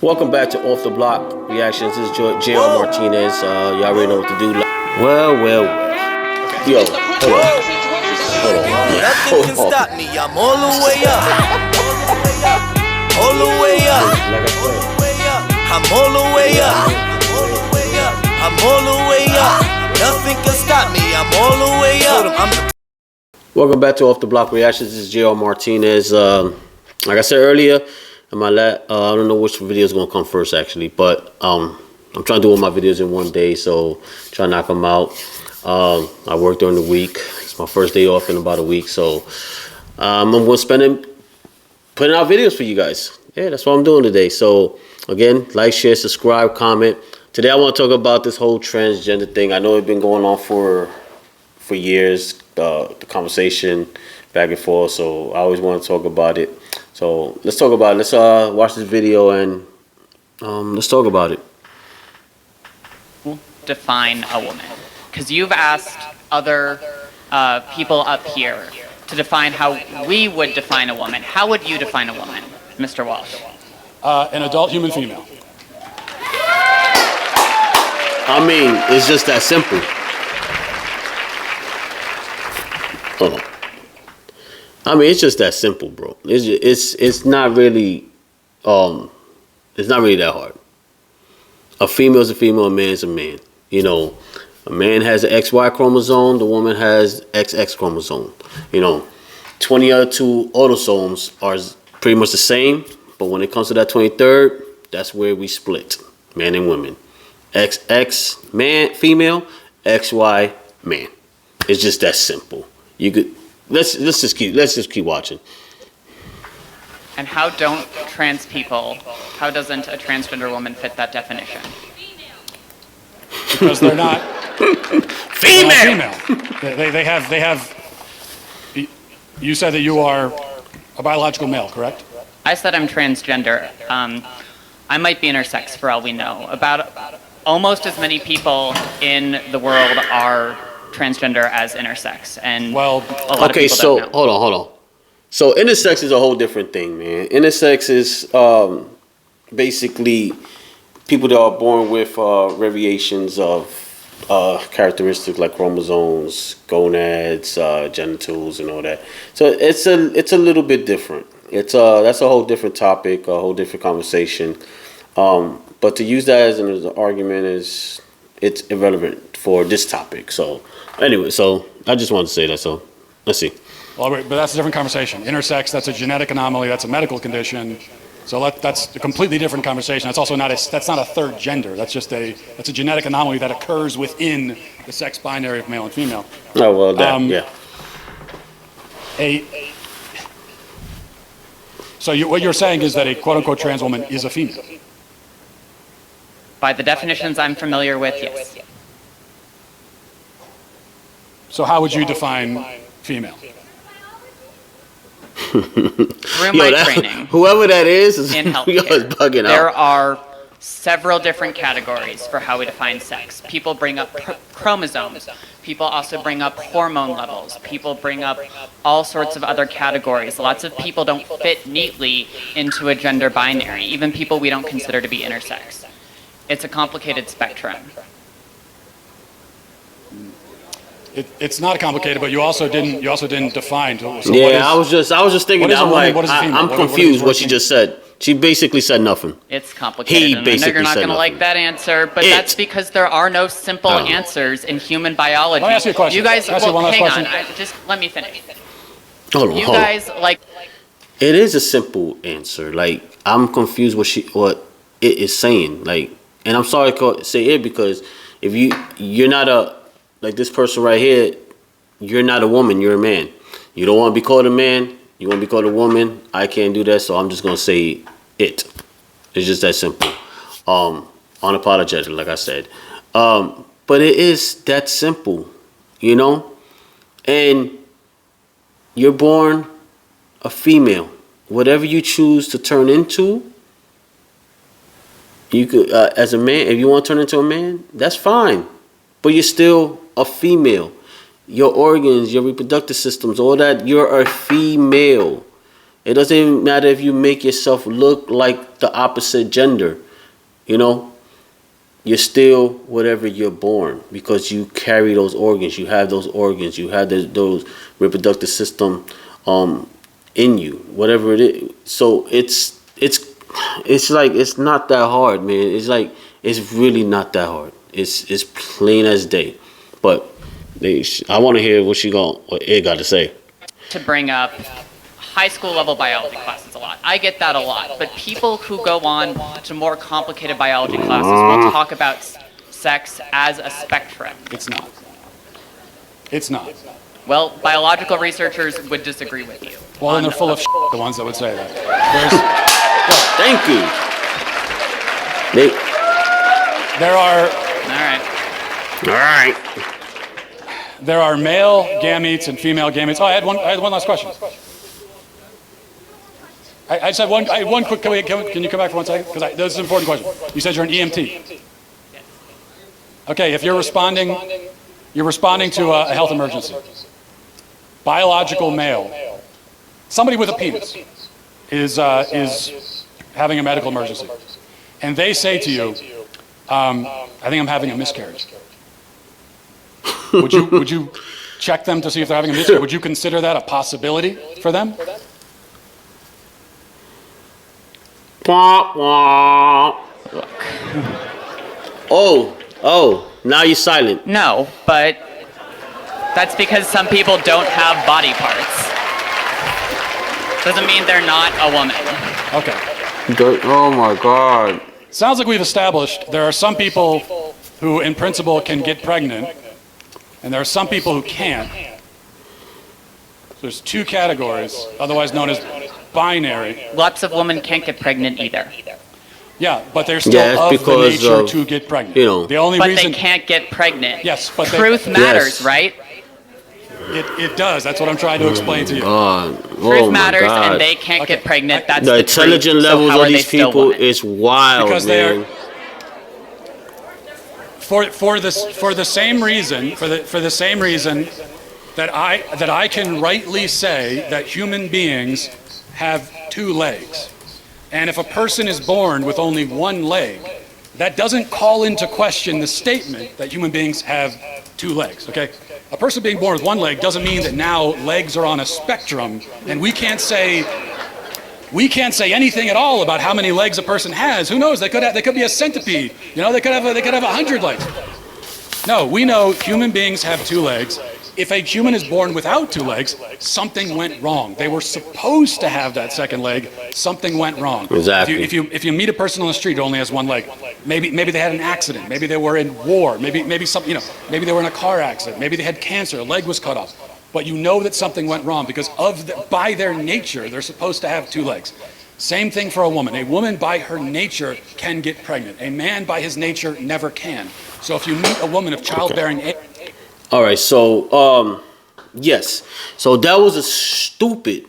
Welcome back to Off the Block Reactions. This is JR Martinez. Y'all already know what to do. Well. Yo, hold on. Nothing can stop me. I'm all the way up. All the way up. I'm all the way up. I'm all the way up. Nothing can stop me. I'm all the way up. Welcome back to Off the Block Reactions. This is JR Martinez. Like I said earlier, I don't know which video is gonna come first actually, but I'm trying to do all my videos in one day, so try to knock them out. I work during the week. It's my first day off in about a week, so I'm gonna spend putting out videos for you guys. Yeah, that's what I'm doing today. So again, like, share, subscribe, comment. Today I want to talk about this whole transgender thing. I know it's been going on for years, the conversation back and forth, so I always want to talk about it. So let's talk about it. Let's watch this video and let's talk about it. Define a woman, because you've asked other people up here to define how we would define a woman. How would you define a woman, Mr. Walsh? An adult human female. I mean, it's just that simple. Hold on. I mean, it's just that simple, bro. It's not really that hard. A female is a female, a man is a man. You know, a man has an XY chromosome, the woman has XX chromosome. You know, 20 other two autosomes are pretty much the same, but when it comes to that 23rd, that's where we split, man and women. XX man, female, XY man. It's just that simple. You could let's just keep watching. And how doesn't a transgender woman fit that definition? Because they're not female. They have. You said that you are a biological male, correct? I said I'm transgender. I might be intersex for all we know. About almost as many people in the world are transgender as intersex, and well, a lot okay, of people so don't know. hold on. So intersex is a whole different thing, man. Intersex is basically people that are born with variations of characteristics like chromosomes, gonads, genitals, and all that. So it's a little bit different. That's a whole different topic, a whole different conversation. But to use that as an argument it's irrelevant for this topic. So anyway, so I just wanted to say that. So let's see. Well, but that's a different conversation. Intersex, that's a genetic anomaly. That's a medical condition. So that's a completely different conversation. That's also not a third gender. That's a genetic anomaly that occurs within the sex binary of male and female. Oh well, yeah. So what you're saying is that a quote-unquote trans woman is a female. By the definitions I'm familiar with, yes. So how would you define female? Through my training, whoever that is in healthcare, bugging there out. are several different categories for how we define sex. People bring up chromosomes. People also bring up hormone levels. People bring up all sorts of other categories. Lots of people don't fit neatly into a gender binary, even people we don't consider to be intersex. It's a complicated spectrum. It's not complicated, but you also didn't define. So yeah, I was just thinking that. I'm confused what she just said. She basically said nothing. It's complicated. I know you're not going to like that answer, but that's because there are no simple answers in human biology. Let me ask you a question. You guys, hang on. Just let me finish. Hold on. You guys like. It is a simple answer. Like, I'm confused what it is saying. Like, and I'm sorry to say it because if you're not like this person right here, you're not a woman, you're a man. You don't want to be called a man, you want to be called a woman. I can't do that, so I'm just going to say it. It's just that simple. Unapologetic, like I said. But it is that simple, you know? And you're born a female. Whatever you choose to turn into, you could, as a man, if you want to turn into a man, that's fine. But you're still a female. Your organs, your reproductive systems, all that, you're a female. It doesn't even matter if you make yourself look like the opposite gender. You know, you're still whatever you're born because you carry those organs. You have those organs. You have those reproductive system in you, whatever it is. So it's like it's not that hard, man. It's like it's really not that hard. It's plain as day. But I want to hear what it got to say. To bring up high school level biology classes a lot. I get that a lot. But people who go on to more complicated biology classes will talk about sex as a spectrum. It's not. It's not. Well, biological researchers would disagree with you. Well, and they're full of shit, the ones that would say that. Thank you. There are. All right. There are male gametes and female gametes. Oh, I had one last question. I just had one quick. Can you come back for 1 second? Because this is an important question. You said you're an EMT. Okay, if you're responding to a health emergency. Biological male, somebody with a penis, is having a medical emergency, and they say to you, "I think I'm having a miscarriage." Would you check them to see if they're having a miscarriage? Would you consider that a possibility for them? Oh, now you're silent. No, but that's because some people don't have body parts. Doesn't mean they're not a woman. Okay. Oh my God. Sounds like we've established there are some people who, in principle, can get pregnant, and there are some people who can't. So there's two categories, otherwise known as binary. Lots of women can't get pregnant either. Yeah, but they're still of the nature to get pregnant. You know. The only But reason they can't get pregnant. Yes, but truth matters, Yes. right? it does. That's what I'm trying to explain to you. Truth matters, and they can't get pregnant. That's the the intelligent truth. levels So how of are they these still people women? is wild, Because man. For the same reason that I can rightly say that human beings have two legs. And if a person is born with only one leg, that doesn't call into question the statement that human beings have two legs, okay? A person being born with one leg doesn't mean that now legs are on a spectrum, and we can't say anything at all about how many legs a person has. Who knows? They could be a centipede. You know, they could have 100 legs. No, we know human beings have two legs. If a human is born without two legs, something went wrong. They were supposed to have that second leg. Something went wrong. Exactly. If you meet a person on the street who only has one leg, maybe they had an accident. Maybe they were in war. Maybe maybe they were in a car accident. Maybe they had cancer. A leg was cut off. But you know that something went wrong because by their nature, they're supposed to have two legs. Same thing for a woman. A woman by her nature can get pregnant. A man by his nature never can. So if you meet a woman of childbearing age. All right, so yes, so that was a stupid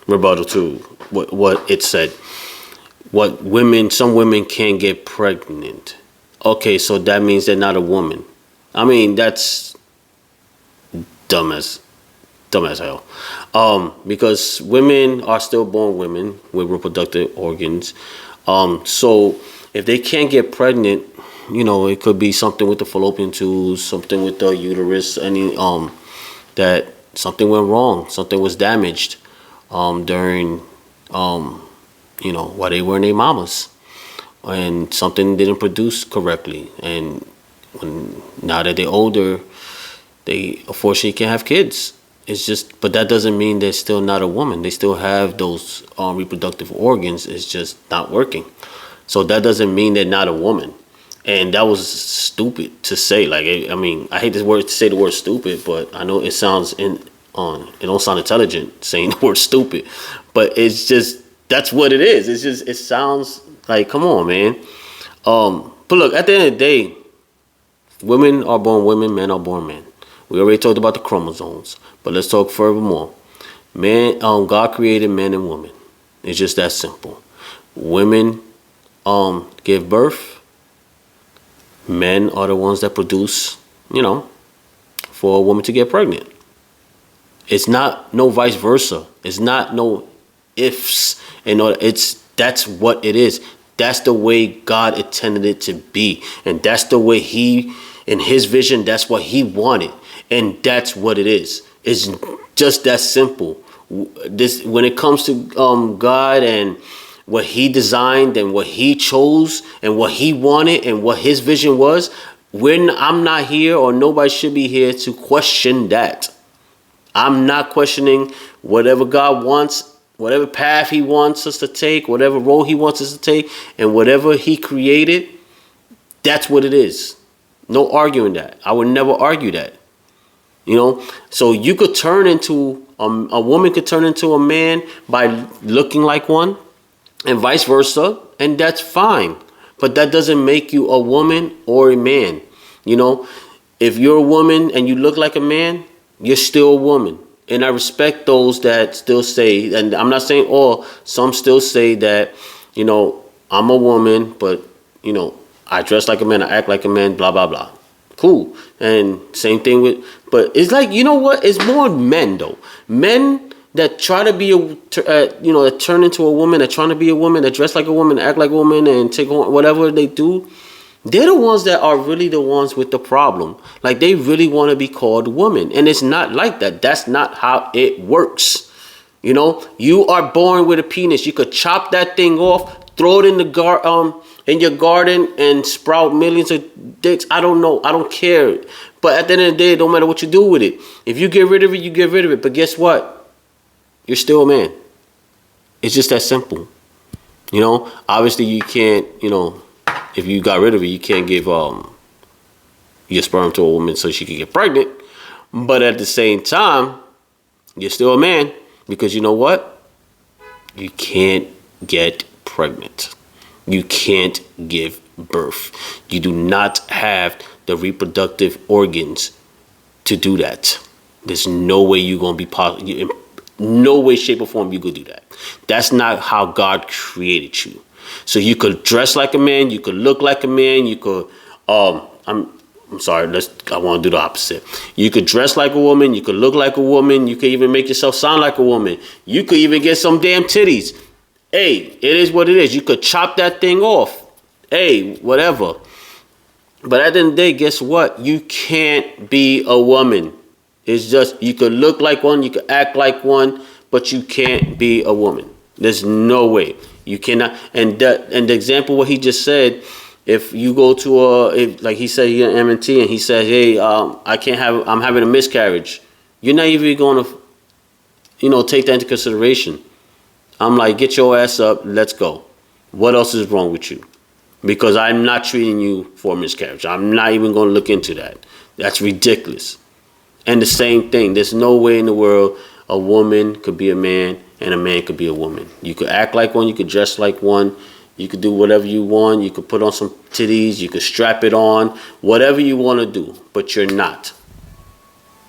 rebuttal to what it said. Some women can't get pregnant. Okay, so that means they're not a woman. I mean, that's dumb as hell. Because women are still born women with reproductive organs. So if they can't get pregnant, you know, it could be something with the fallopian tubes, something with the uterus, that something went wrong, something was damaged during, while they were in their mamas, and something didn't produce correctly. And now that they're older, they unfortunately can't have kids. It's just, but that doesn't mean they're still not a woman. They still have those reproductive organs. It's just not working. So that doesn't mean they're not a woman. And that was stupid to say. Like, I mean, I hate to say the word stupid, but I know it sounds it don't sound intelligent saying the word stupid, but it's just, that's what it is. It's just, it sounds like, come on, man. But look, at the end of the day, women are born women, men are born men. We already talked about the chromosomes, but let's talk furthermore. Man, God created men and women. It's just that simple. Women give birth. Men are the ones that produce, for a woman to get pregnant. It's not no vice versa. It's not no ifs and all. That's what it is. That's the way God intended it to be, and that's the way He, in His vision, that's what He wanted, and that's what it is. It's just that simple. This, when it comes to God and what He designed and what He chose and what He wanted and what His vision was, I'm not here, or nobody should be here to question that. I'm not questioning whatever God wants, whatever path He wants us to take, whatever role He wants us to take, and whatever He created, that's what it is. No arguing that. I would never argue that. You know, so you could turn into a woman could turn into a man by looking like one, and vice versa, and that's fine. But that doesn't make you a woman or a man. You know, if you're a woman and you look like a man, you're still a woman. And I respect those that still say, and I'm not saying all, some still say that, you know, I'm a woman, but, you know, I dress like a man, I act like a man, blah, blah, blah. Cool. And same thing with, but it's like, you know what? It's more men, though. Men that try to be that turn into a woman, that trying to be a woman, that dress like a woman, act like a woman, and take on whatever they do. They're the ones that are really the ones with the problem. Like, they really want to be called woman. And it's not like that. That's not how it works. You know, you are born with a penis. You could chop that thing off, throw it in in your garden and sprout millions of dicks. I don't know. I don't care. But at the end of the day, it don't matter what you do with it. If you get rid of it, you get rid of it. But guess what? You're still a man. It's just that simple. You know, obviously you can't, you know, if you got rid of it, you can't give your sperm to a woman so she can get pregnant. But at the same time, you're still a man, because you know what? You can't get pregnant. You can't give birth. You do not have the reproductive organs to do that. There's no way you're going to be possible. In no way, shape, or form you could do that. That's not how God created you. So you could dress like a man, you could look like a man, you could I'm sorry, I want to do the opposite. You could dress like a woman, you could look like a woman, you could even make yourself sound like a woman. You could even get some damn titties. Hey, it is what it is. You could chop that thing off. Hey, whatever. But at the end of the day, guess what? You can't be a woman. It's just, you could look like one, you could act like one, but you can't be a woman. There's no way. You cannot. And the example what he just said, if you go to like he said, you're in M&T and he says, hey, I'm having a miscarriage. You're not even going to, take that into consideration. I'm like, get your ass up, let's go. What else is wrong with you? Because I'm not treating you for a miscarriage. I'm not even going to look into that. That's ridiculous. And the same thing, there's no way in the world a woman could be a man and a man could be a woman. You could act like one, you could dress like one, you could do whatever you want, you could put on some titties, you could strap it on, whatever you want to do, but you're not.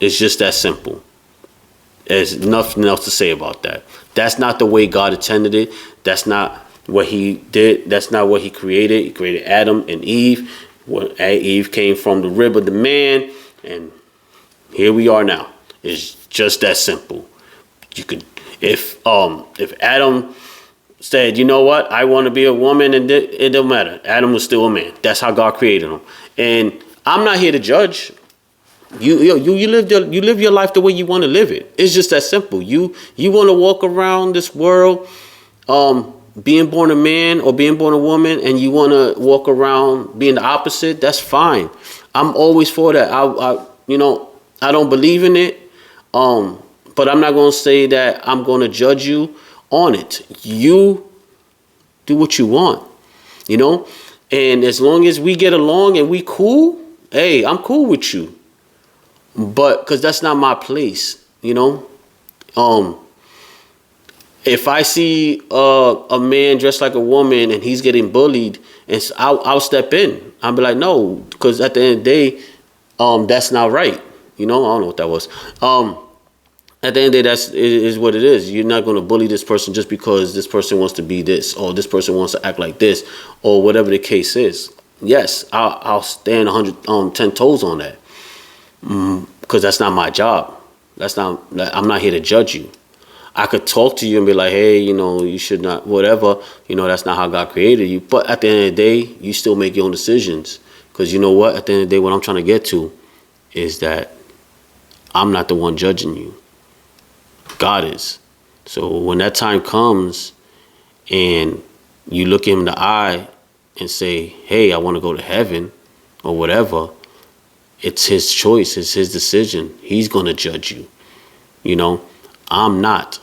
It's just that simple. There's nothing else to say about that. That's not the way God intended it. That's not what He did. That's not what He created. He created Adam and Eve. Eve came from the rib of the man, and here we are now. It's just that simple. You could, if Adam said, you know what, I want to be a woman, and it don't matter. Adam was still a man. That's how God created him. And I'm not here to judge. You live your life the way you want to live it. It's just that simple. You want to walk around this world, being born a man or being born a woman, and you want to walk around being the opposite. That's fine. I'm always for that. I don't believe in it, but I'm not going to say that I'm going to judge you on it. You do what you want, and as long as we get along and we cool, hey, I'm cool with you. But because that's not my place, if I see a man dressed like a woman and he's getting bullied, and I'll step in. I'll be like, no, because at the end of the day, that's not right. I don't know what that was. At the end of the day, that is what it is. You're not going to bully this person just because this person wants to be this, or this person wants to act like this, or whatever the case is. Yes, I'll stand 10 toes on that, because that's not my job. I'm not here to judge you. I could talk to you and be like, hey, you know, you should not, whatever. You know, that's not how God created you. But at the end of the day, you still make your own decisions. Because you know what? At the end of the day, what I'm trying to get to is that I'm not the one judging you. God is. So when that time comes and you look him in the eye and say, hey, I want to go to heaven or whatever, it's his choice. It's his decision. He's going to judge you. You know, I'm not.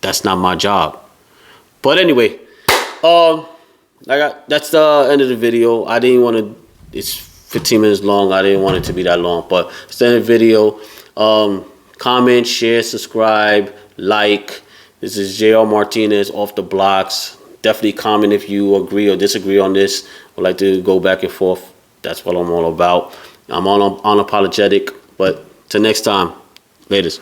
That's not my job. But anyway, that's the end of the video. I didn't want to, it's 15 minutes long. I didn't want it to be that long, but it's the end of the video. Comment, share, subscribe, like. This is JR Martinez off the blocks. Definitely comment if you agree or disagree on this. I'd like to go back and forth. That's what I'm all about. I'm unapologetic. But till next time, latest.